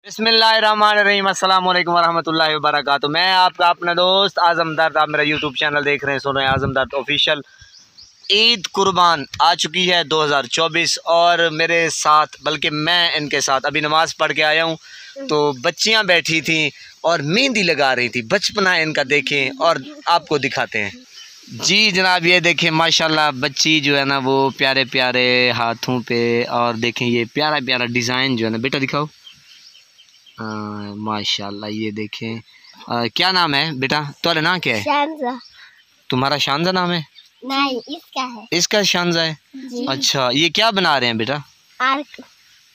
बिस्मिल्लाहिर्रहमानिर्रहीम, अस्सलाम वालेकुम वरहमतुल्लाहि वबरकातुहू। मैं आपका अपना दोस्त आज़म दर्द, आप मेरा यूट्यूब चैनल देख रहे हैं, सुन रहे हैं आज़म दर्द ऑफिशियल। ईद कुर्बान आ चुकी है 2024 और मेरे साथ, बल्कि मैं इनके साथ अभी नमाज़ पढ़ के आया हूँ तो बच्चियाँ बैठी थी और मेहंदी लगा रही थी। बचपना इनका देखें और आपको दिखाते हैं। जी जनाब, ये देखें माशाल्लाह बच्ची जो है ना वो प्यारे प्यारे हाथों पे, और देखें ये प्यारा प्यारा डिज़ाइन जो है ना, बेटा दिखाओ। माशाल्लाह ये देखें। क्या नाम है बेटा तुम्हारा? नाम क्या है? शानजा। तुम्हारा शानजा नाम है? नहीं, इसका है। इसका शानजा है जी। अच्छा, ये क्या बना रहे हैं बेटा? अर्क।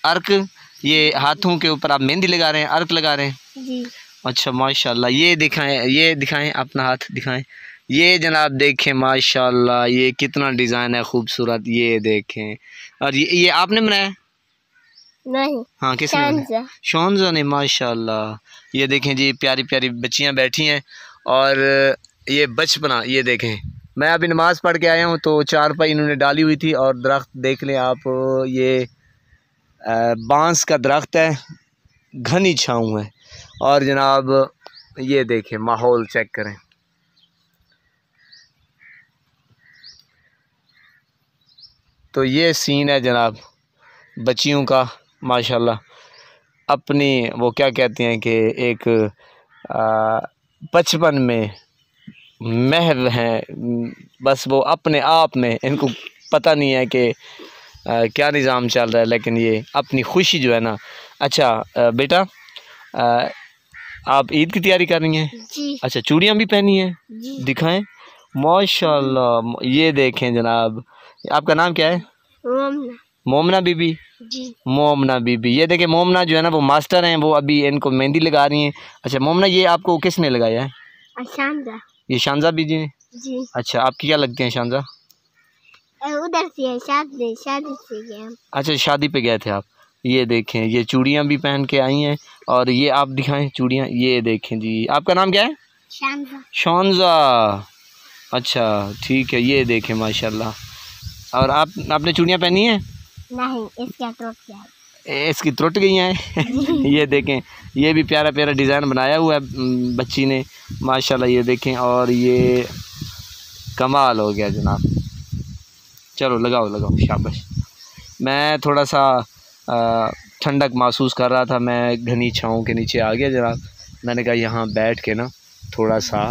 अर्क? ये हाथों के ऊपर आप मेहंदी लगा रहे हैं, अर्क लगा रहे हैं जी। अच्छा माशाल्लाह। ये दिखाएं अपना हाथ दिखाएं। ये जनाब देखें माशाल्लाह, ये कितना डिज़ाइन है खूबसूरत। ये देखें, और ये आपने बनाया? नहीं। हाँ, किसने? शानजा ने। माशाल्लाह ये देखें जी, प्यारी प्यारी बच्चियां बैठी हैं और ये बचपना। ये देखें, मैं अभी नमाज़ पढ़ के आया हूँ तो चारपाई इन्होंने डाली हुई थी और दरख्त देख लें आप, ये बांस का दरख्त है, घनी छाँव है। और जनाब ये देखें, माहौल चेक करें। तो ये सीन है जनाब बच्चियों का माशाल्लाह। अपनी वो क्या कहते हैं कि एक बचपन में महव हैं, बस वो अपने आप में, इनको पता नहीं है कि क्या निज़ाम चल रहा है, लेकिन ये अपनी खुशी जो है ना। अच्छा बेटा, आप ईद की तैयारी कर रही हैं जी। अच्छा, चूड़ियाँ भी पहनी हैं? दिखाएं माशाल्लाह। ये देखें जनाब, आपका नाम क्या है? मोमना। मोमना बीबी जी। मोमना बीबी। ये देखें मोमना जो है ना वो मास्टर हैं, वो अभी इनको मेहंदी लगा रही हैं। अच्छा मोमना, ये आपको किसने लगाया है? शानजा। ये शानजा बीजी ने जी। अच्छा, आपकी क्या लगती हैं शानजा? उधर से है, शादी से गए। अच्छा, शादी पे गए थे आप। ये देखें, ये चूड़ियाँ भी पहन के आई हैं और ये आप दिखाएं चूड़ियाँ। ये देखें जी, आपका नाम क्या है? शानजा। शानजा, अच्छा ठीक है। ये देखें माशाल्लाह। और आपने चूड़ियाँ पहनी हैं? नहीं, इसका टूट गया है। इसकी त्रुट गई हैं ये देखें, ये भी प्यारा प्यारा डिज़ाइन बनाया हुआ है बच्ची ने माशाल्लाह। ये देखें, और ये कमाल हो गया जनाब। चलो लगाओ लगाओ, शाबाश। मैं थोड़ा सा ठंडक महसूस कर रहा था, मैं घनी छाँव के नीचे आ गया जनाब। मैंने कहा यहाँ बैठ के ना थोड़ा सा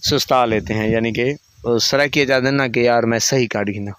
सुस्ता लेते हैं, यानी कि सरा किया जाता है ना कि यार मैं सही काट गिना।